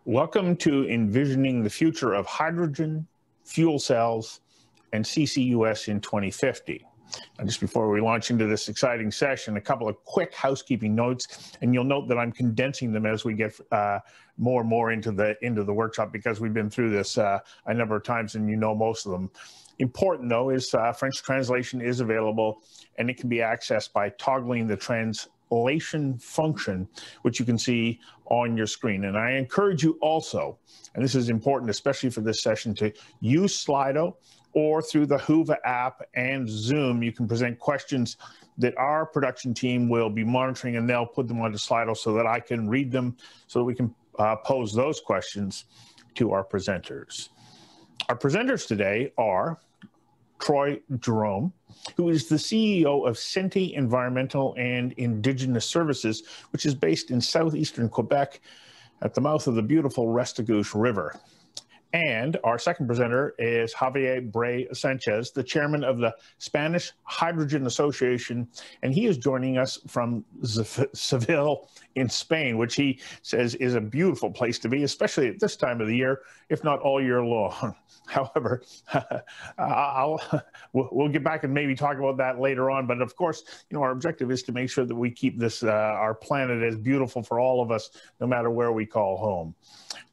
Welcome to Envisioning the Future of Hydrogen, Fuel Cells, and CCUS in 2050. And just before we launch into this exciting session, a couple of quick housekeeping notes, and you'll note that I'm condensing them as we get more and more into the workshop, because we've been through this a number of times and you know most of them. Important though is French translation is available, and it can be accessed by toggling the translation function, which you can see on your screen. And I encourage you also, and this is important especially for this session, to use Slido, or through the Whova app and Zoom. You can present questions that our production team will be monitoring, and they'll put them onto Slido so that I can read them, so that we can pose those questions to our presenters. Our presenters today are Troy Jerome, who is the CEO of Senti Environmental and Indigenous Services, which is based in southeastern Quebec at the mouth of the beautiful Restigouche River. And our second presenter is Javier Brey Sanchez, the chairman of the Spanish Hydrogen Association, and he is joining us from Seville in Spain, which he says is a beautiful place to be, especially at this time of the year, if not all year long. However, we'll get back and maybe talk about that later on. But of course, you know, our objective is to make sure that we keep this, our planet, as beautiful for all of us, no matter where we call home.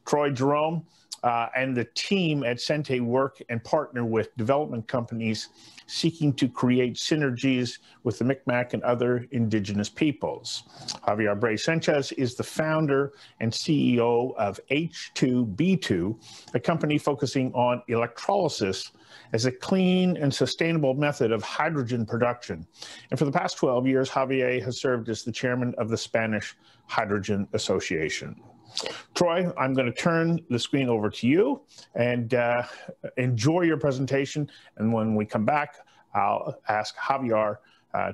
Troy Jerome and the team at Senti work and partner with development companies seeking to create synergies with the Micmac and other Indigenous peoples. Javier Brey Sanchez is the founder and CEO of H2B2, a company focusing on electrolysis as a clean and sustainable method of hydrogen production. And for the past 12 years, Javier has served as the chairman of the Spanish Hydrogen Association. Troy, I'm going to turn the screen over to you, and enjoy your presentation. And when we come back, I'll ask Javier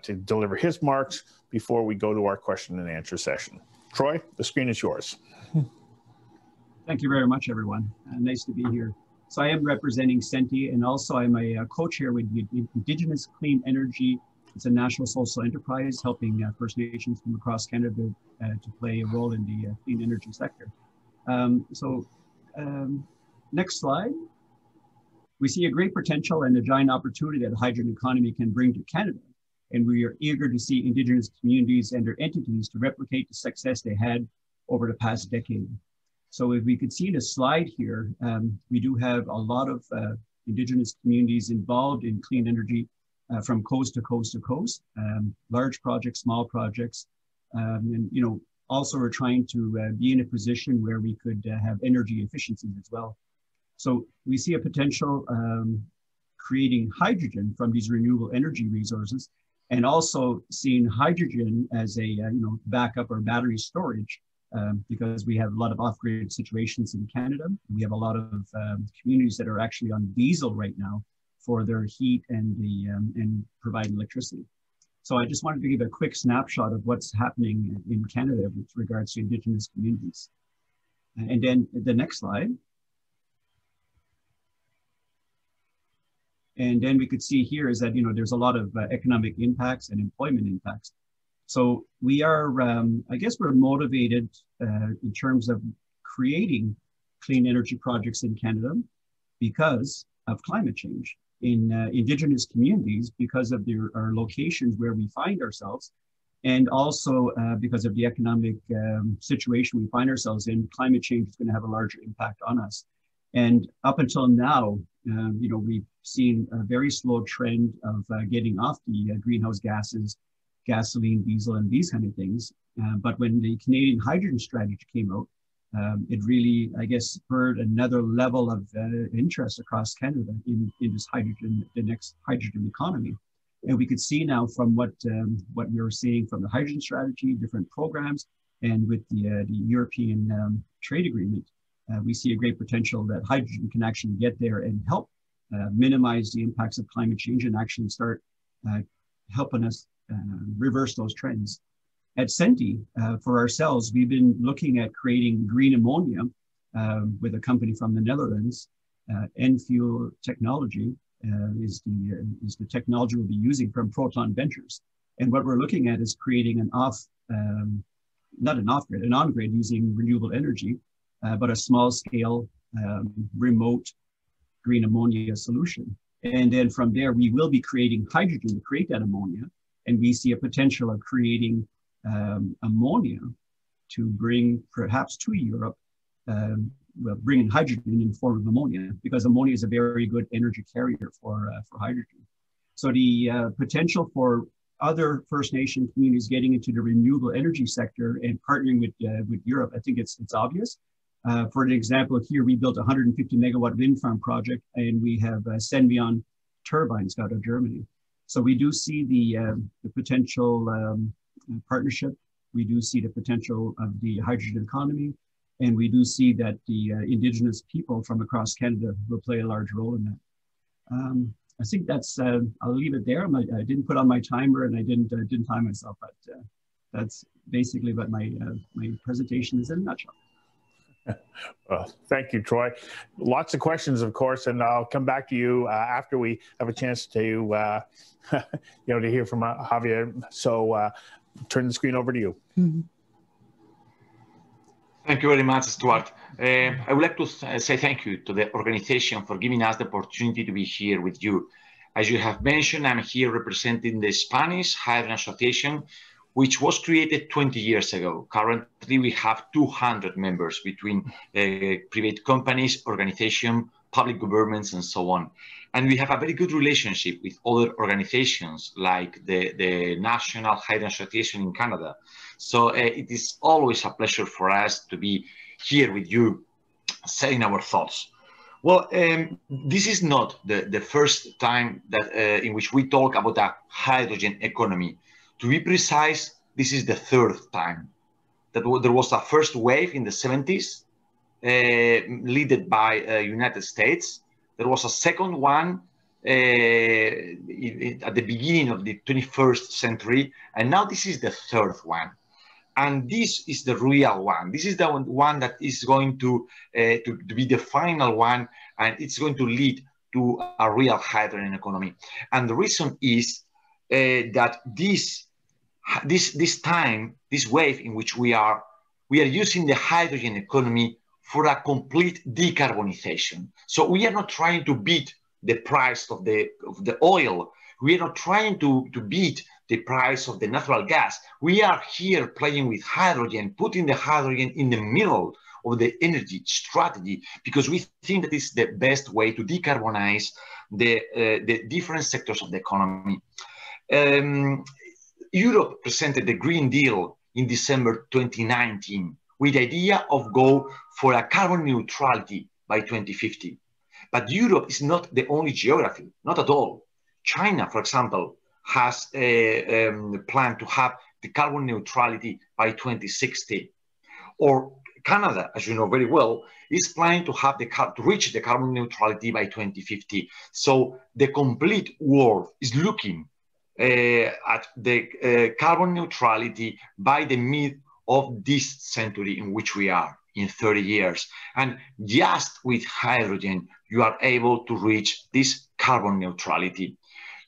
to deliver his marks before we go to our question and answer session. Troy, the screen is yours. Thank you very much, everyone. Nice to be here. So I am representing Senti, and also I'm a co-chair with the Indigenous Clean Energy. It's a national social enterprise helping First Nations from across Canada to play a role in the clean energy sector. Next slide. We see a great potential and a giant opportunity that the hydrogen economy can bring to Canada, and we are eager to see Indigenous communities and their entities to replicate the success they had over the past decade. So if we could see the slide here, we do have a lot of Indigenous communities involved in clean energy from coast to coast to coast, large projects, small projects, and you know, also we're trying to be in a position where we could have energy efficiencies as well. So we see a potential creating hydrogen from these renewable energy resources, and also seeing hydrogen as a backup or battery storage, because we have a lot of off-grid situations in Canada. We have a lot of communities that are actually on diesel right now for their heat and provide electricity. So I just wanted to give a quick snapshot of what's happening in Canada with regards to Indigenous communities. And then the next slide. And then we could see here is that, you know, there's a lot of economic impacts and employment impacts. So we are, I guess we're motivated in terms of creating clean energy projects in Canada because of climate change. In Indigenous communities, because of our locations where we find ourselves, and also because of the economic situation we find ourselves in, climate change is going to have a larger impact on us. And up until now, you know, we've seen a very slow trend of getting off the greenhouse gases, gasoline, diesel, and these kind of things. But when the Canadian hydrogen strategy came out, it really, I guess, spurred another level of interest across Canada in this hydrogen, the next hydrogen economy. And we could see now from what we were seeing from the hydrogen strategy, different programs, and with the European trade agreement, we see a great potential that hydrogen can actually get there and help minimize the impacts of climate change and actually start helping us reverse those trends. At Senti, for ourselves, we've been looking at creating green ammonia with a company from the Netherlands. Enfuel technology is the technology we'll be using from Proton Ventures. And what we're looking at is creating an on-grid using renewable energy but a small scale, remote green ammonia solution. And then from there, we will be creating hydrogen to create that ammonia. And we see a potential of creating ammonia to bring perhaps to Europe, well, bringing hydrogen in the form of ammonia, because ammonia is a very good energy carrier for hydrogen. So the potential for other First Nation communities getting into the renewable energy sector and partnering with Europe, I think it's obvious. For an example, here we built a 150 megawatt wind farm project, and we have Senvion turbines out of Germany. So we do see the potential partnership. We do see the potential of the hydrogen economy, and we do see that the Indigenous people from across Canada will play a large role in that. I think that's, I'll leave it there. I didn't put on my timer, and I didn't time myself, but that's basically what my presentation is in a nutshell. Well, thank you, Troy. Lots of questions, of course, and I'll come back to you after we have a chance to, to hear from Javier. So turn the screen over to you. Mm-hmm. Thank you very much, Stuart. I would like to say thank you to the organization for giving us the opportunity to be here with you. As you have mentioned, I'm here representing the Spanish Hydrogen Association, which was created 20 years ago. Currently, we have 200 members between private companies, organizations, public governments, and so on. And we have a very good relationship with other organizations like the National Hydrogen Association in Canada. So it is always a pleasure for us to be here with you, saying our thoughts. Well, this is not the first time that in which we talk about a hydrogen economy. To be precise, this is the third time. That there was a first wave in the 70s, led by United States. There was a second one at the beginning of the 21st century, and now this is the third one. And this is the real one. This is the one that is going to be the final one, and it's going to lead to a real hydrogen economy. And the reason is that this wave in which we are using the hydrogen economy for a complete decarbonization. So we are not trying to beat the price of the oil. We are not trying to beat the price of the natural gas. We are here playing with hydrogen, putting the hydrogen in the middle of the energy strategy, because we think that is the best way to decarbonize the different sectors of the economy. Europe presented the Green Deal in December 2019 with the idea of go for a carbon neutrality by 2050. But Europe is not the only geography, not at all. China, for example, has a plan to have the carbon neutrality by 2060. Or Canada, as you know very well, is planning to have to reach the carbon neutrality by 2050. So the complete world is looking at the carbon neutrality by the mid of this century in which we are, in 30 years. And just with hydrogen, you are able to reach this carbon neutrality.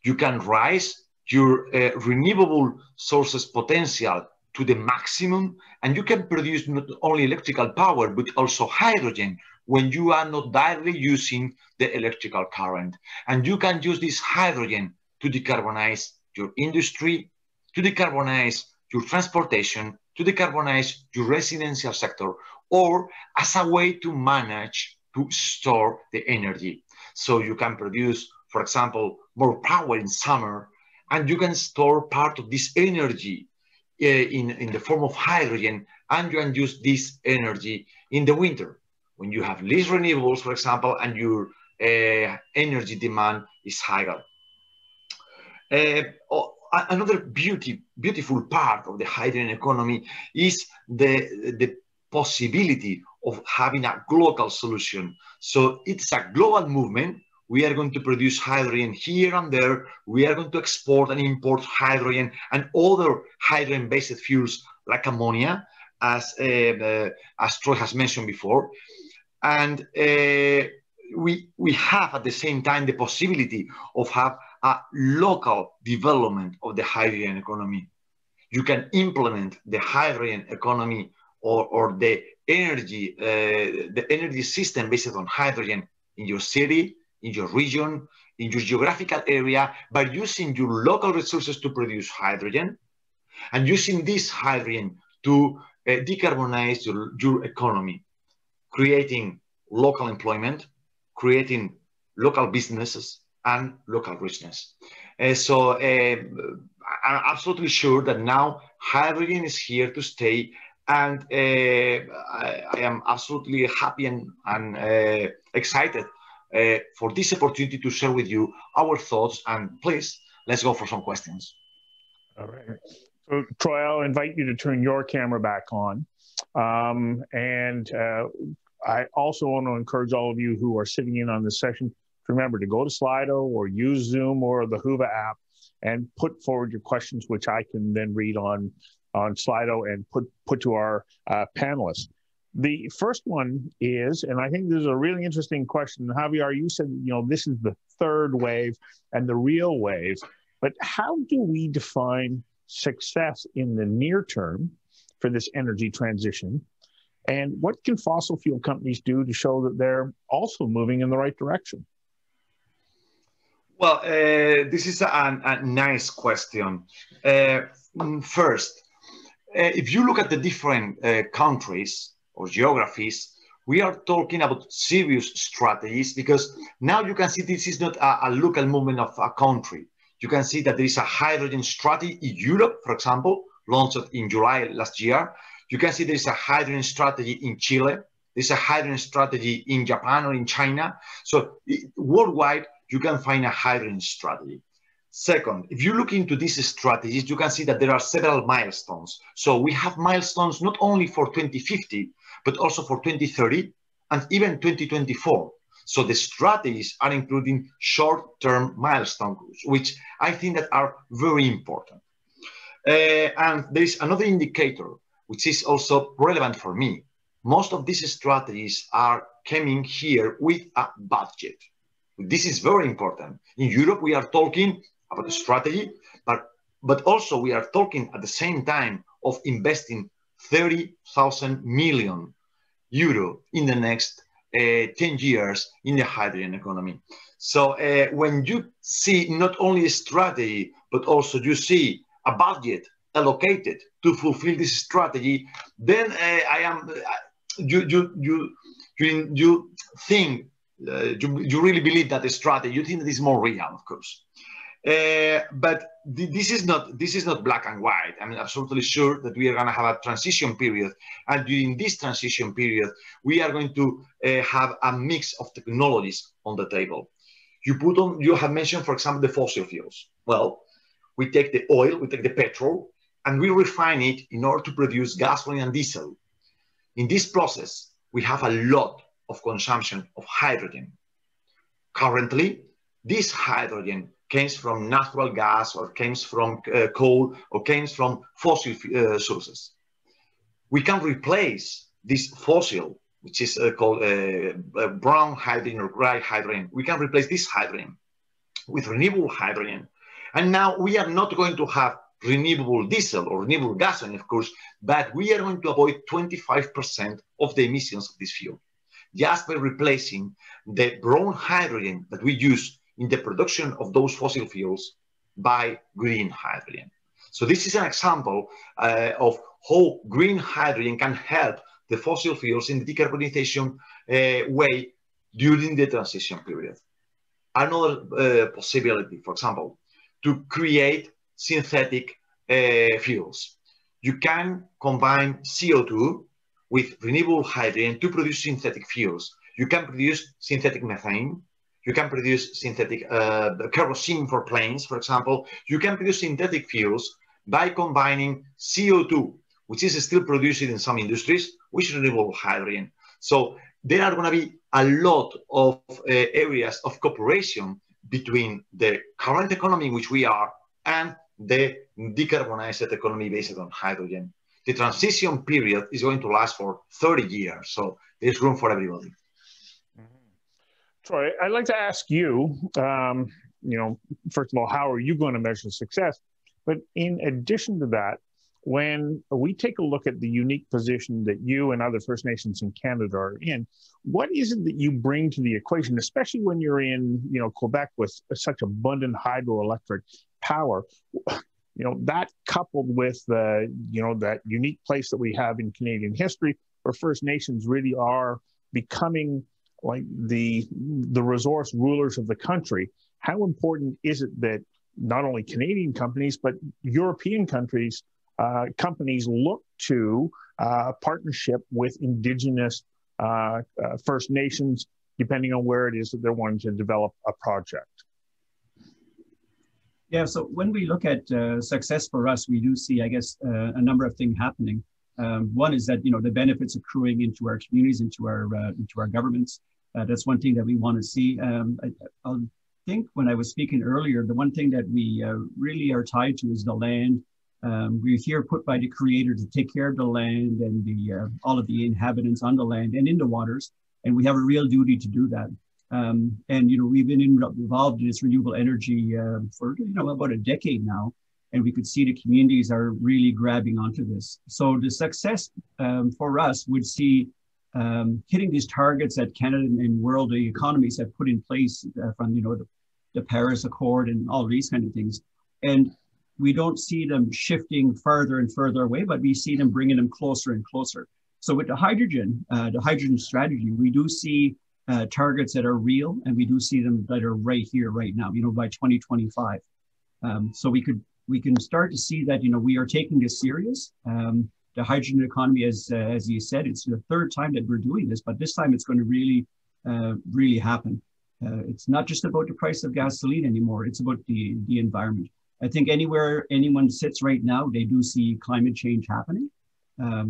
You can raise your renewable sources potential to the maximum, and you can produce not only electrical power, but also hydrogen when you are not directly using the electrical current. And you can use this hydrogen to decarbonize your industry, to decarbonize your transportation, to decarbonize your residential sector, or as a way to manage, to store the energy. So you can produce, for example, more power in summer, and you can store part of this energy in the form of hydrogen, and you can use this energy in the winter when you have less renewables, for example, and your energy demand is higher. Another beautiful part of the hydrogen economy is the possibility of having a global solution. So it's a global movement. We are going to produce hydrogen here and there. We are going to export and import hydrogen and other hydrogen-based fuels like ammonia, as Troy has mentioned before. And we have at the same time the possibility of have a local development of the hydrogen economy. You can implement the hydrogen economy or the the energy system based on hydrogen in your city, in your region, in your geographical area, by using your local resources to produce hydrogen, and using this hydrogen to decarbonize your economy, creating local employment, creating local businesses, and local richness. So I'm absolutely sure that now hydrogen is here to stay, and I am absolutely happy and excited for this opportunity to share with you our thoughts. And please, let's go for some questions. All right. So, Troy, I'll invite you to turn your camera back on. I also want to encourage all of you who are sitting in on this session to remember to go to Slido or use Zoom or the Whova app and put forward your questions, which I can then read on Slido and put to our panelists. The first one is, and I think this is a really interesting question, Javier, you said, this is the third wave and the real wave, but how do we define success in the near term for this energy transition? And what can fossil fuel companies do to show that they're also moving in the right direction? Well, this is a nice question. First, if you look at the different countries or geographies, we are talking about serious strategies, because now you can see this is not a local movement of a country. You can see that there is a hydrogen strategy in Europe, for example, launched in July last year. You can see there is a hydrogen strategy in Chile. There's a hydrogen strategy in Japan or in China. So worldwide, you can find a hydrogen strategy. Second, if you look into these strategies, you can see that there are several milestones. So we have milestones not only for 2050, but also for 2030 and even 2024. So the strategies are including short-term milestones, which I think that are very important. And there is another indicator, which is also relevant for me. Most of these strategies are coming here with a budget. This is very important. In Europe, we are talking about a strategy, but also we are talking at the same time of investing 30,000 million euro in the next 10 years in the hydrogen economy. So when you see not only a strategy, but also you see a budget allocated to fulfill this strategy, then you think, you really believe that the strategy, you think that is more real, of course. But this is not black and white. I'm absolutely sure that we are going to have a transition period, and during this transition period, we are going to have a mix of technologies on the table. You have mentioned, for example, the fossil fuels. Well, we take the oil, we take the petrol, and we refine it in order to produce gasoline and diesel. In this process, we have a lot of consumption of hydrogen. Currently, this hydrogen comes from natural gas, or comes from coal, or comes from fossil sources. We can replace this fossil, which is called brown hydrogen or gray hydrogen. We can replace this hydrogen with renewable hydrogen. And now we are not going to have renewable diesel or renewable gasoline, of course, but we are going to avoid 25% of the emissions of this fuel, just by replacing the brown hydrogen that we use in the production of those fossil fuels by green hydrogen. So this is an example of how green hydrogen can help the fossil fuels in the decarbonization way during the transition period. Another possibility, for example, to create synthetic fuels. You can combine CO2 with renewable hydrogen to produce synthetic fuels. You can produce synthetic methane. You can produce synthetic kerosene for planes, for example. You can produce synthetic fuels by combining CO2, which is still produced in some industries, with renewable hydrogen. So there are going to be a lot of areas of cooperation between the current economy in which we are and the decarbonized economy based on hydrogen. The transition period is going to last for 30 years, so there's room for everybody. Troy, I'd like to ask you, first of all, how are you going to measure success? But in addition to that, when we take a look at the unique position that you and other First Nations in Canada are in, what is it that you bring to the equation, especially when you're in, Quebec with such abundant hydroelectric power? That coupled with that unique place that we have in Canadian history, where First Nations really are becoming like the resource rulers of the country. How important is it that not only Canadian companies, but European companies look to partnership with Indigenous First Nations, depending on where it is that they're wanting to develop a project? Yeah, so when we look at success for us, we do see, I guess, a number of things happening. One is that, the benefits accruing into our communities, into our governments. That's one thing that we want to see. I think when I was speaking earlier, the one thing that we really are tied to is the land. We're here put by the Creator to take care of the land and all of the inhabitants on the land and in the waters, and we have a real duty to do that. We've been involved in this renewable energy for about a decade now, and we could see the communities are really grabbing onto this. So the success for us would see hitting these targets that Canada and world economies have put in place from the Paris Accord and all these kind of things, and we don't see them shifting further and further away, but we see them bringing them closer and closer. So with the hydrogen strategy, we do see targets that are real, and we do see them that are right here, right now, by 2025. So we can start to see that, we are taking this serious. The hydrogen economy, as you said, it's the third time that we're doing this, but this time it's going to really happen. It's not just about the price of gasoline anymore. It's about the environment. I think anywhere anyone sits right now, they do see climate change happening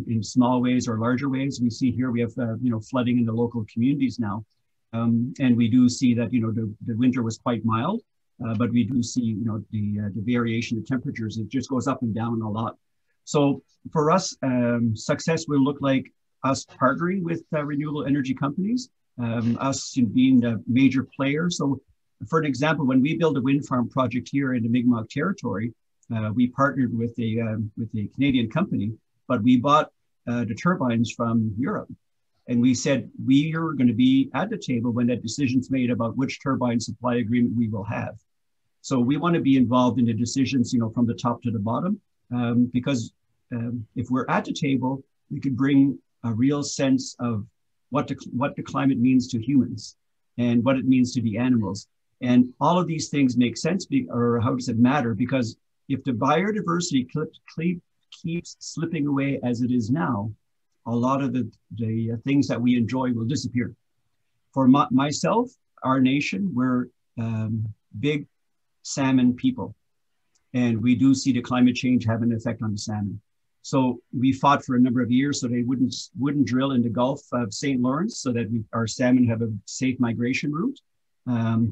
in small ways or larger ways. We see here we have flooding in the local communities now, and we do see that the winter was quite mild, but we do see the variation of temperatures. It just goes up and down a lot. So for us, success will look like us partnering with renewable energy companies, us being the major player. So for an example, when we build a wind farm project here in the Mi'kmaq territory, we partnered with a Canadian company, but we bought the turbines from Europe. And we said, we are going to be at the table when that decision's made about which turbine supply agreement we will have. So we want to be involved in the decisions, from the top to the bottom, because if we're at the table, we could bring a real sense of what the climate means to humans and what it means to the animals. And all of these things make sense, or how does it matter? Because if the biodiversity keeps slipping away as it is now, a lot of the things that we enjoy will disappear. For myself, our nation, we're big salmon people. And we do see the climate change have an effect on the salmon. So we fought for a number of years so they wouldn't drill in the Gulf of St. Lawrence so that our salmon have a safe migration route.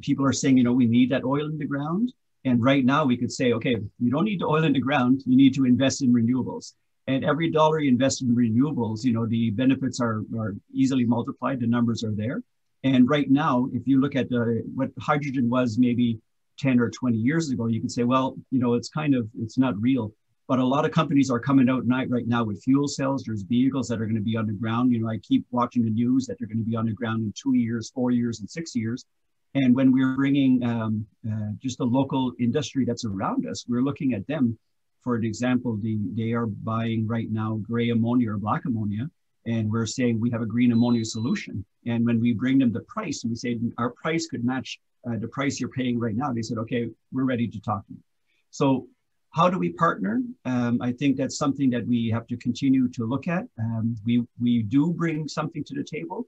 People are saying, we need that oil in the ground. And right now we could say, okay, you don't need the oil in the ground, you need to invest in renewables. And every dollar you invest in renewables, the benefits are easily multiplied, the numbers are there. And right now, if you look at what hydrogen was maybe 10 or 20 years ago, you can say, well, it's not real. But a lot of companies are coming out right now with fuel cells. There's vehicles that are going to be underground. I keep watching the news that they're going to be underground in 2 years, 4 years, and 6 years. And when we're bringing just the local industry that's around us, we're looking at them. For an example, they are buying right now gray ammonia or black ammonia, and we're saying we have a green ammonia solution. And when we bring them the price, and we say our price could match the price you're paying right now, they said, okay, we're ready to talk to you. So how do we partner? I think that's something that we have to continue to look at. We do bring something to the table.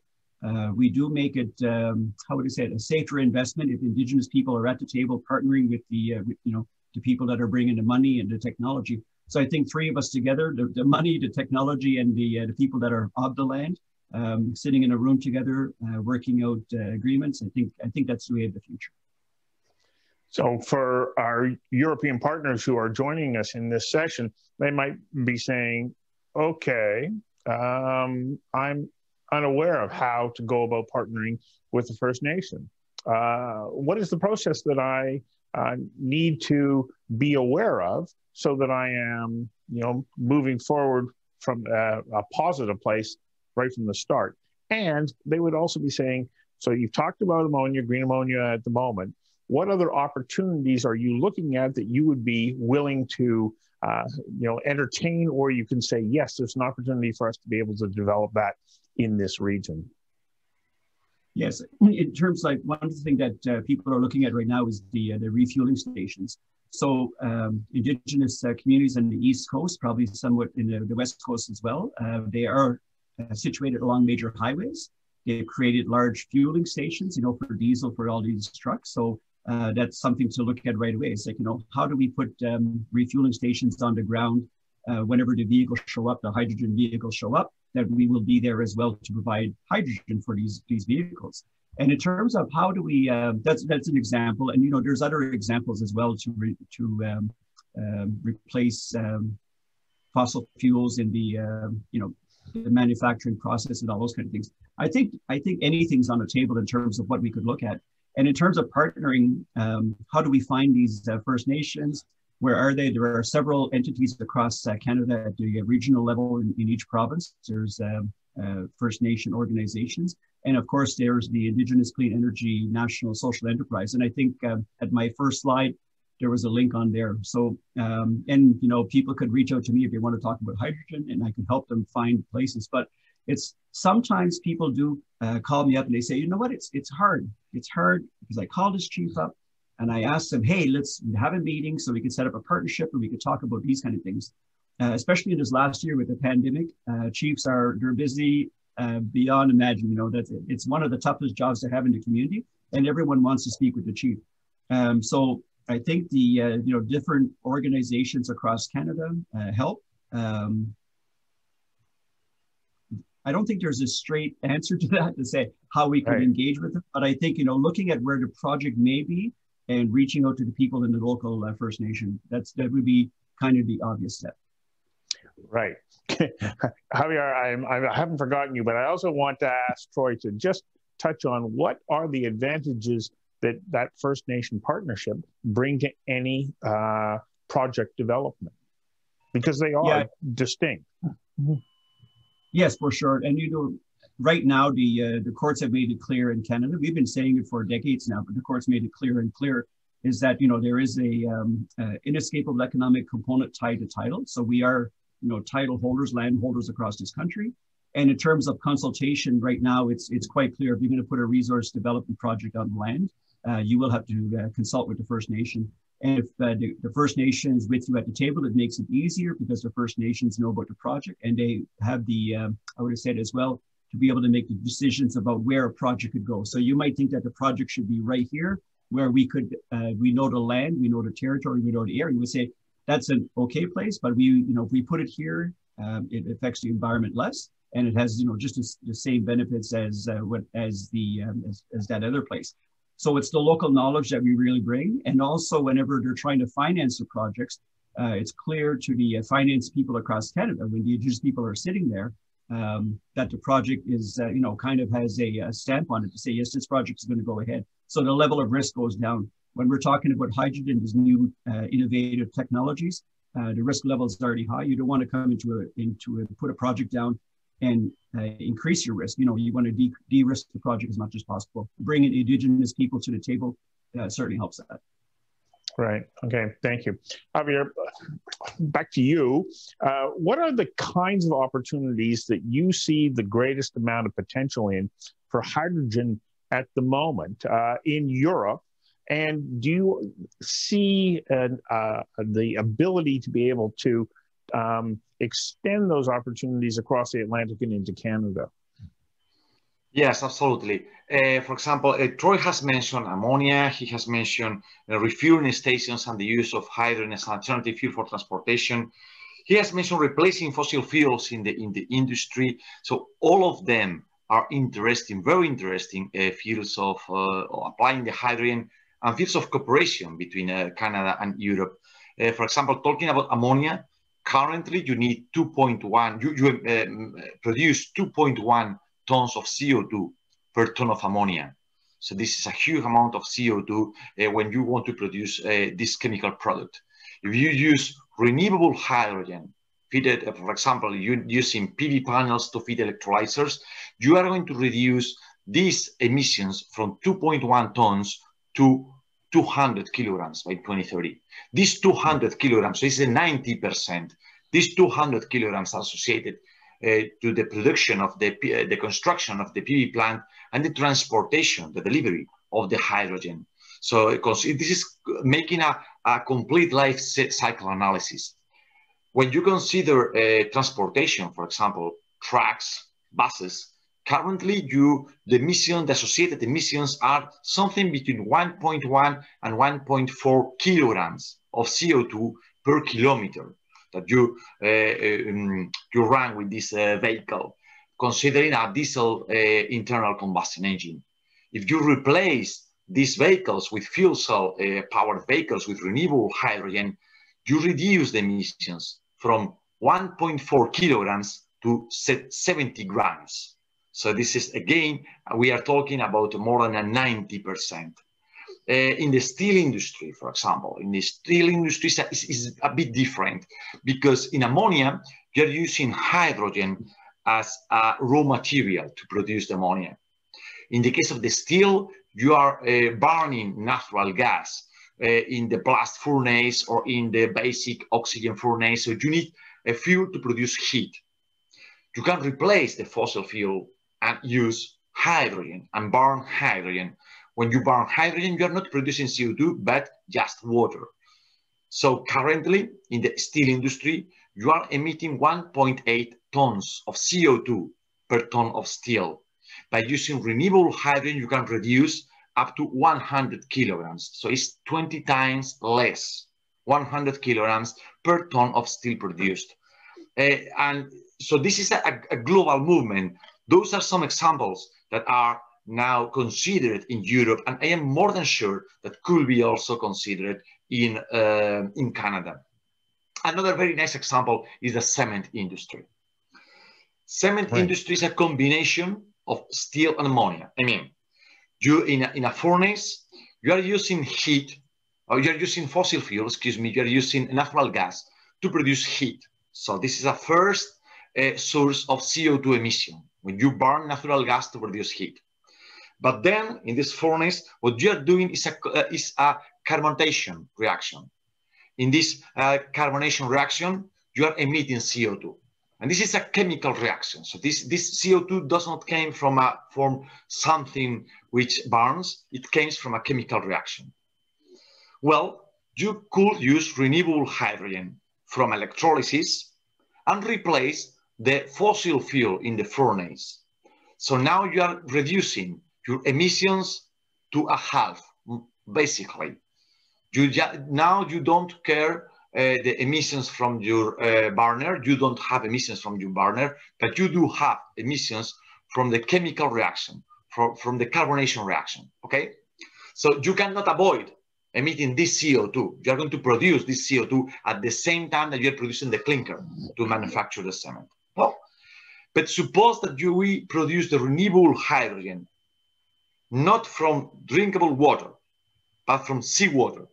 We do make it, how would I say it, a safer investment if Indigenous people are at the table partnering with the people that are bringing the money and the technology. So I think three of us together, the money, the technology, and the people that are of the land, sitting in a room together, working out agreements. I think that's the way of the future. So for our European partners who are joining us in this session, they might be saying, okay, I'm unaware of how to go about partnering with the First Nation. What is the process that I need to be aware of so that I am, moving forward from a positive place right from the start? And they would also be saying, so you've talked about ammonia, green ammonia at the moment. What other opportunities are you looking at that you would be willing to, entertain, or you can say, yes, there's an opportunity for us to be able to develop that in this region? Yes, in terms like one of the things that people are looking at right now is the refueling stations. So Indigenous communities on the East Coast, probably somewhat in the West Coast as well, they are situated along major highways. They've created large fueling stations, for diesel for all these trucks. So that's something to look at right away. It's like, how do we put refueling stations on the ground whenever the vehicles show up, the hydrogen vehicles show up, that we will be there as well to provide hydrogen for these vehicles. And in terms of how do we, that's an example. And, there's other examples as well to replace fossil fuels in the, the manufacturing process and all those kind of things. I think anything's on the table in terms of what we could look at. And in terms of partnering, how do we find these First Nations? Where are they? There are several entities across Canada at the regional level in each province. There's First Nation organizations. And of course, there's the Indigenous Clean Energy National Social Enterprise. And I think at my first slide, there was a link on there. So, people could reach out to me if they want to talk about hydrogen, and I can help them find places. But it's sometimes people do call me up and they say, you know what, it's hard. It's hard because I called this chief up and I asked him, hey, let's have a meeting so we can set up a partnership and we could talk about these kind of things. Especially in this last year with the pandemic, chiefs they're busy beyond imagine. It's one of the toughest jobs to have in the community, and everyone wants to speak with the chief. So I think the different organizations across Canada help. I don't think there's a straight answer to that to say how we could engage with them, but I think looking at where the project may be and reaching out to the people in the local First Nation, that would be kind of the obvious step. Right. Javier, I haven't forgotten you, but I also want to ask Troy to just touch on what are the advantages that First Nation partnership bring to any project development, because they are distinct. Yes, for sure. And right now the courts have made it clear in Canada. We've been saying it for decades now, but the courts made it clear and clear is that there is a inescapable economic component tied to title. So we are title holders, land holders across this country. And in terms of consultation, right now it's quite clear if you're going to put a resource development project on land, you will have to consult with the First Nation. And if the First Nations with you at the table, it makes it easier because the First Nations know about the project and they have the, I would have said as well, to be able to make the decisions about where a project could go. So you might think that the project should be right here, where we know the land, we know the territory, we know the area. We say that's an okay place, but if we put it here, it affects the environment less, and it has just the same benefits as that other place. So it's the local knowledge that we really bring. And also whenever they're trying to finance the projects, it's clear to the finance people across Canada, when the Indigenous people are sitting there, that the project is, kind of has a stamp on it to say, yes, this project is going to go ahead. So the level of risk goes down. When we're talking about hydrogen, these new innovative technologies, the risk level is already high. You don't want to come put a project down and increase your risk. You want to de-risk the project as much as possible. Bringing Indigenous people to the table certainly helps that. Right. Okay. Thank you. Javier, back to you. What are the kinds of opportunities that you see the greatest amount of potential in for hydrogen at the moment in Europe? And do you see the ability to be able to extend those opportunities across the Atlantic and into Canada? Yes, absolutely. For example, Troy has mentioned ammonia. He has mentioned refueling stations and the use of hydrogen as an alternative fuel for transportation. He has mentioned replacing fossil fuels in the industry. So all of them are interesting, very interesting fields of applying the hydrogen and fields of cooperation between Canada and Europe. For example, talking about ammonia, currently you need 2.1, you produce 2.1 tons of CO2 per ton of ammonia. So this is a huge amount of CO2 when you want to produce this chemical product. If you use renewable hydrogen, feeded, for example, using PV panels to feed electrolyzers, you are going to reduce these emissions from 2.1 tons to 200 kilograms by 2030. These 200 kilograms, so it's a 90%. These 200 kilograms are associated to the production of the construction of the PV plant and the transportation, the delivery of the hydrogen. So this is making a complete life cycle analysis. When you consider transportation, for example, trucks, buses, currently the associated emissions are something between 1.1 and 1.4 kilograms of CO2 per kilometer that you run with this vehicle, considering a diesel internal combustion engine. If you replace these vehicles with fuel cell powered vehicles with renewable hydrogen, you reduce the emissions from 1.4 kilograms to 70 grams. So this is, again, we are talking about more than a 90%. In the steel industry, for example, in the steel industry is a bit different, because in ammonia, you're using hydrogen as a raw material to produce the ammonia. In the case of the steel, you are burning natural gas in the blast furnace or in the basic oxygen furnace. So you need a fuel to produce heat. You can replace the fossil fuel and use hydrogen and burn hydrogen. When you burn hydrogen, you are not producing CO2, but just water. So currently in the steel industry, you are emitting 1.8 tons of CO2 per ton of steel. By using renewable hydrogen, you can reduce up to 100 kilograms. So it's 20 times less, 100 kilograms per ton of steel produced. And so this is a global movement. Those are some examples that are now considered in Europe, and I am more than sure that could be also considered in Canada. Another very nice example is the cement industry. Cement industry is a combination of steel and ammonia. I mean, you in a furnace, you are using heat, or you are using fossil fuel, excuse me, you are using natural gas to produce heat. So this is a first source of CO2 emission, when you burn natural gas to produce heat. But then in this furnace, what you are doing is a carbonation reaction. In this carbonation reaction, you are emitting CO2. And this is a chemical reaction. So this CO2 does not come from something which burns, it comes from a chemical reaction. Well, you could use renewable hydrogen from electrolysis and replace the fossil fuel in the furnace. So now you are reducing your emissions to a half, basically. Now you don't care the emissions from your burner. You don't have emissions from your burner, but you do have emissions from the chemical reaction, from the carbonation reaction, okay? So you cannot avoid emitting this CO2. You are going to produce this CO2 at the same time that you're producing the clinker to manufacture the cement. Well, but suppose that we produce the renewable hydrogen not from drinkable water, but from seawater.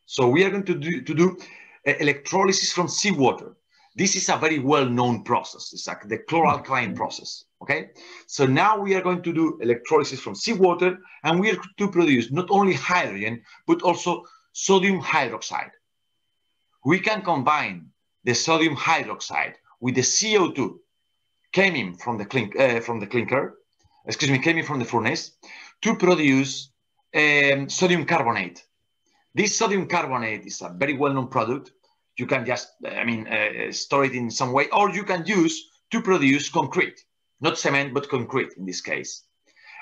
So we are going to do electrolysis from seawater. This is a very well-known process. It's like the chloralkali process, okay? So now we are going to do electrolysis from seawater, and we are to produce not only hydrogen, but also sodium hydroxide. We can combine the sodium hydroxide with the CO2 coming from the clinker, coming from the furnace, to produce sodium carbonate. This sodium carbonate is a very well-known product. You can just, store it in some way, or you can use to produce concrete, not cement, but concrete in this case.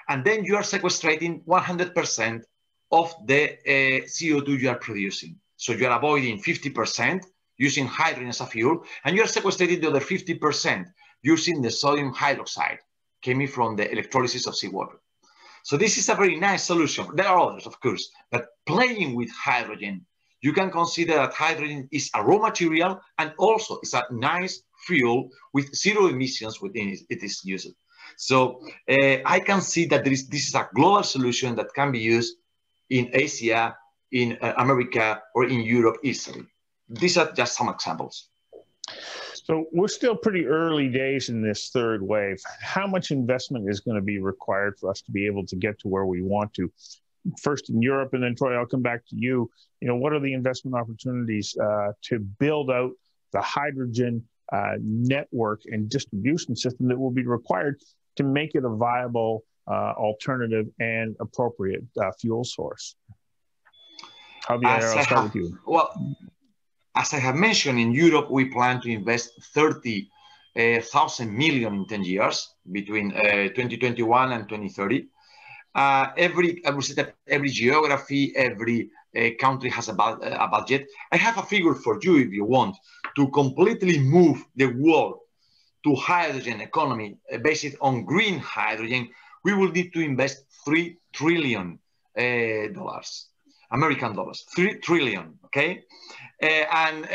And then you are sequestrating 100% of the CO2 you are producing. So you are avoiding 50% using hydrogen as a fuel, and you are sequestrating the other 50% using the sodium hydroxide coming from the electrolysis of seawater. So this is a very nice solution. There are others, of course, but playing with hydrogen, you can consider that hydrogen is a raw material, and also it's a nice fuel with zero emissions within it is used. So I can see that this is a global solution that can be used in Asia, in America, or in Europe easily. These are just some examples. So we're still pretty early days in this third wave. How much investment is going to be required for us to be able to get to where we want to? First in Europe, and then Troy, I'll come back to you. What are the investment opportunities to build out the hydrogen network and distribution system that will be required to make it a viable alternative and appropriate fuel source? Javier, I'll start with you. Well, as I have mentioned, in Europe, we plan to invest 30,000 million in 10 years between 2021 and 2030. I would say that every geography, every country has a budget. I have a figure for you if you want to completely move the world to hydrogen economy based on green hydrogen. We will need to invest $3 trillion, American dollars, 3 trillion, okay? And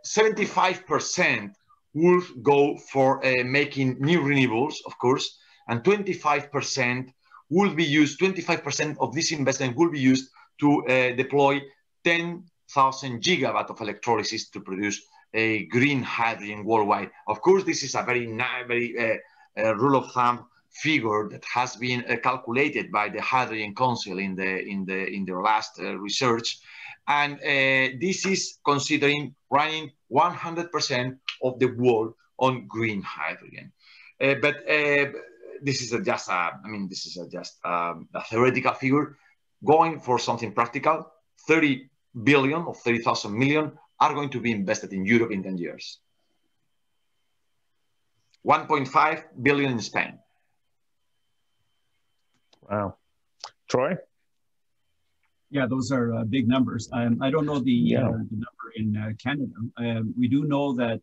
75% will go for making new renewables, of course, and 25% will be used, 25% of this investment will be used to deploy 10,000 gigawatt of electrolysis to produce a green hydrogen worldwide. Of course, this is a very rule of thumb figure that has been calculated by the Hydrogen Council in their last research, and this is considering running 100% of the world on green hydrogen. But this is just a theoretical figure. Going for something practical, 30 billion or 30,000 million are going to be invested in Europe in 10 years. 1.5 billion in Spain. Wow. Troy? Yeah, those are big numbers. I don't know the number in Canada. We do know that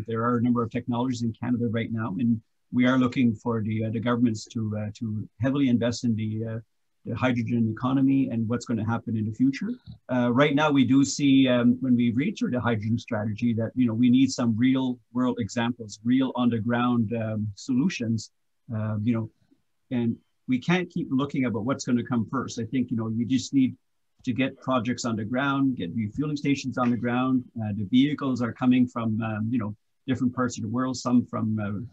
there are a number of technologies in Canada right now, and we are looking for the governments to heavily invest in the hydrogen economy and what's going to happen in the future. Right now, we do see when we read through the hydrogen strategy that we need some real world examples, real on the ground solutions, and we can't keep looking about what's going to come first. I think you just need to get projects on the ground, get refueling stations on the ground. The vehicles are coming from different parts of the world, some from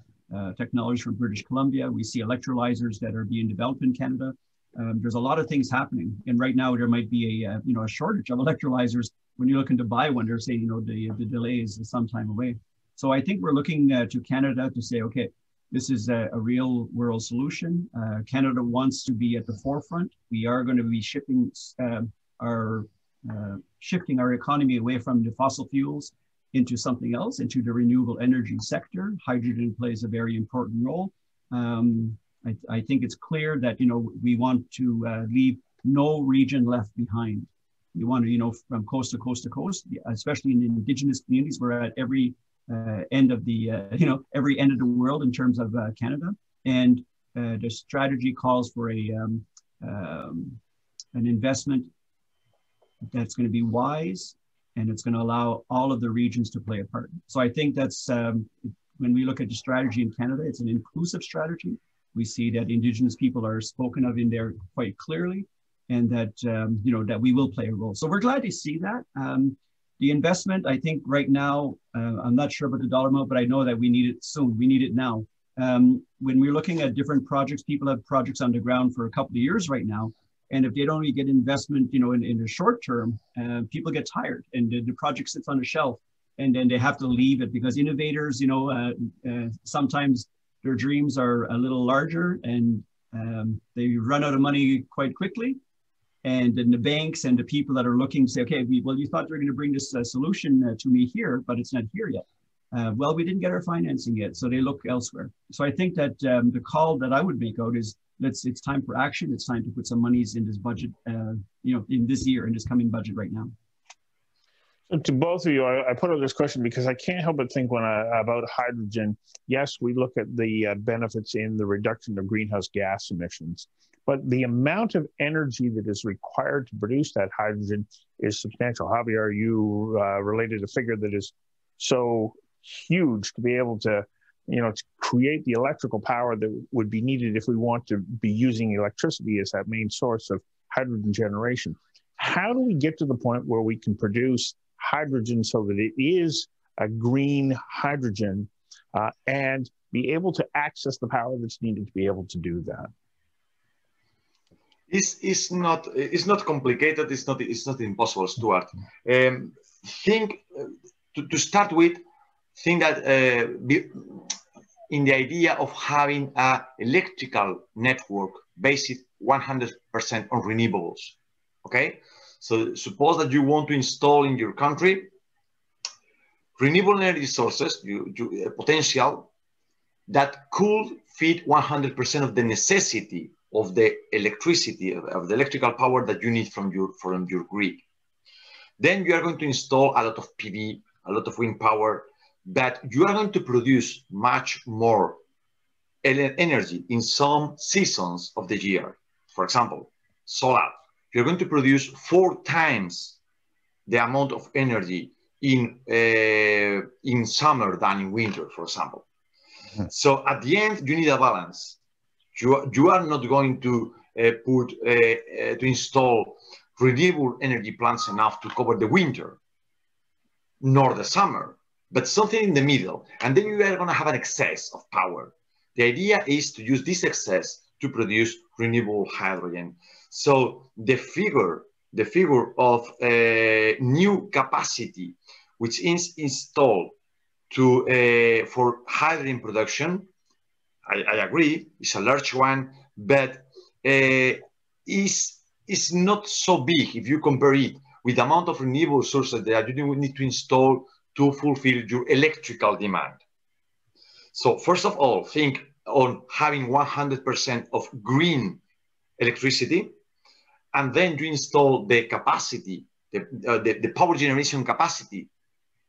technology from British Columbia. We see electrolyzers that are being developed in Canada. There's a lot of things happening, and right now there might be a shortage of electrolyzers. When you're looking to buy one, they're saying the delay is some time away. So I think we're looking to Canada to say, okay, this is a real world solution. Canada wants to be at the forefront. We are going to be shifting our economy away from the fossil fuels into something else, into the renewable energy sector. Hydrogen plays a very important role. I think it's clear that we want to leave no region left behind. We want to from coast to coast to coast, especially in the Indigenous communities. We're at every end of the every end of the world in terms of Canada, and the strategy calls for an investment that's going to be wise, and it's going to allow all of the regions to play a part. So I think that's when we look at the strategy in Canada, it's an inclusive strategy. We see that Indigenous people are spoken of in there quite clearly, and that that we will play a role. So we're glad to see that. The investment, I think right now, I'm not sure about the dollar amount, but I know that we need it soon. We need it now. When we're looking at different projects, people have projects on the ground for a couple of years right now. And if they don't really get investment, in the short term, people get tired and the project sits on a shelf, and then they have to leave it because innovators, sometimes their dreams are a little larger and they run out of money quite quickly. And then the banks and the people that are looking say, okay, well, you thought you were going to bring this solution to me here, but it's not here yet. Well, we didn't get our financing yet, so they look elsewhere. So I think that the call that I would make out is it's time for action. It's time to put some monies in this budget, in this year, in this coming budget right now. So to both of you, I put out this question because I can't help but think about hydrogen. Yes, we look at the benefits in the reduction of greenhouse gas emissions, but the amount of energy that is required to produce that hydrogen is substantial. Javier, you related a figure that is so huge to be able to to create the electrical power that would be needed if we want to be using electricity as that main source of hydrogen generation. How do we get to the point where we can produce hydrogen so that it is a green hydrogen and be able to access the power that's needed to be able to do that? It's not complicated. It's not impossible, Stuart. To start with, think that in the idea of having an electrical network based 100% on renewables. Okay, so suppose that you want to install in your country renewable energy sources, potential that could feed 100% of the necessity of the electricity, of the electrical power that you need from your grid. Then you are going to install a lot of PV, a lot of wind power, that you are going to produce much more energy in some seasons of the year. For example, solar. You're going to produce 4 times the amount of energy in summer than in winter, for example. So at the end, you need a balance. You are not going to install renewable energy plants enough to cover the winter, nor the summer, but something in the middle. And then you are going to have an excess of power. The idea is to use this excess to produce renewable hydrogen. So the figure of new capacity, which is installed for hydrogen production, I agree, it's a large one, but is not so big if you compare it with the amount of renewable sources that you need to install to fulfill your electrical demand. So first of all, think on having 100% of green electricity, and then you install the capacity, the power generation capacity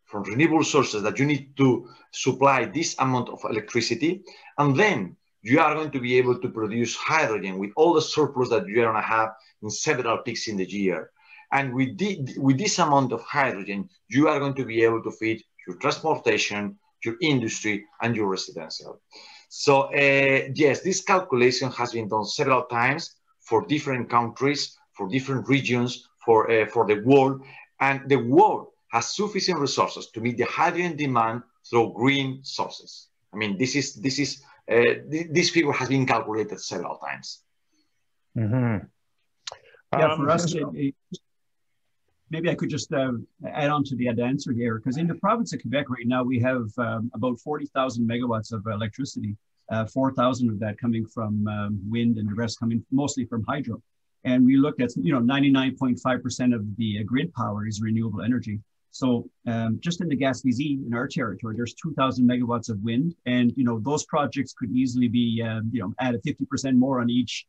from renewable sources that you need to supply this amount of electricity, and then you are going to be able to produce hydrogen with all the surplus that you are going to have in several peaks in the year. And with this amount of hydrogen, you are going to be able to feed your transportation, your industry, and your residential. So yes, this calculation has been done several times for different countries, for different regions, for the world, and the world has sufficient resources to meet the hydrogen demand through green sources. I mean, this figure has been calculated several times. Mm-hmm. Yeah, for us, maybe I could just add on to the answer here, because in the province of Quebec right now, we have about 40,000 megawatts of electricity, 4,000 of that coming from wind and the rest coming mostly from hydro. And we looked at, 99.5% of the grid power is renewable energy. So just in the Gaspésie, in our territory, there's 2,000 megawatts of wind, and those projects could easily be added 50% more on each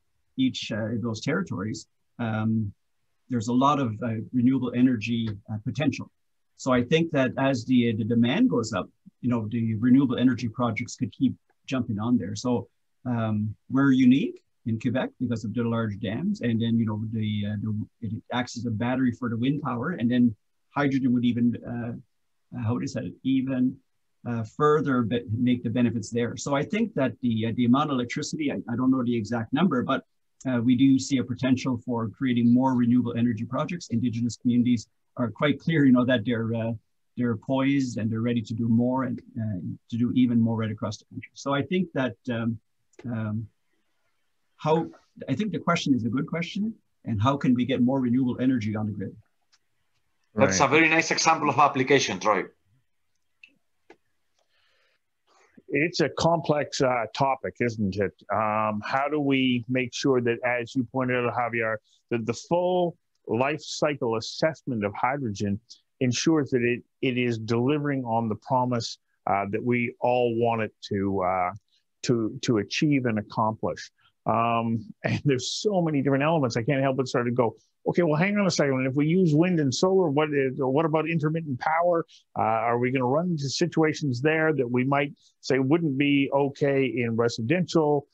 of those territories. There's a lot of renewable energy potential. So I think that as the demand goes up, the renewable energy projects could keep jumping on there. So we're unique in Quebec because of the large dams, and then it acts as a battery for the wind power, and then hydrogen would even further make the benefits there. So I think that the amount of electricity, I don't know the exact number, but we do see a potential for creating more renewable energy projects. Indigenous communities are quite clear, that they're poised and they're ready to do more and to do even more right across the country. So I think that I think the question is a good question, and how can we get more renewable energy on the grid? That's a very nice example of application, Troy. It's a complex topic, isn't it? How do we make sure that, as you pointed out, Javier, that the full life cycle assessment of hydrogen ensures that it is delivering on the promise that we all want it to achieve and accomplish? And there's so many different elements. I can't help but start to go, okay, well, hang on a second. If we use wind and solar, what about intermittent power? Are we going to run into situations there that we might say wouldn't be okay in residential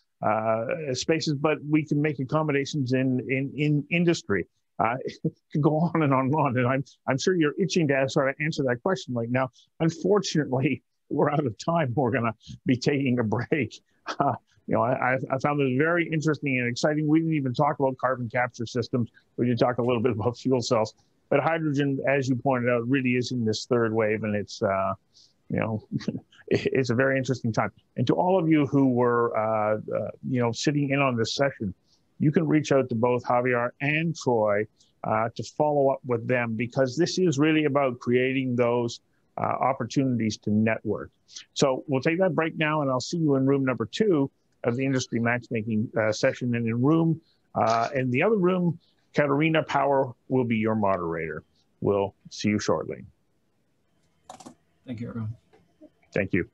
spaces, but we can make accommodations in industry? It could go on and on and on. And I'm sure you're itching to sort of answer that question right now. Unfortunately, we're out of time. We're going to be taking a break. You know, I found this very interesting and exciting. We didn't even talk about carbon capture systems. We did talk a little bit about fuel cells. But hydrogen, as you pointed out, really is in this third wave, and it's, you know, it's a very interesting time. And to all of you who were, you know, sitting in on this session, you can reach out to both Javier and Troy to follow up with them, because this is really about creating those opportunities to network. So we'll take that break now, and I'll see you in room number 2 of the industry matchmaking session. And in the other room, Katarina Power will be your moderator. We'll see you shortly. Thank you, everyone. Thank you.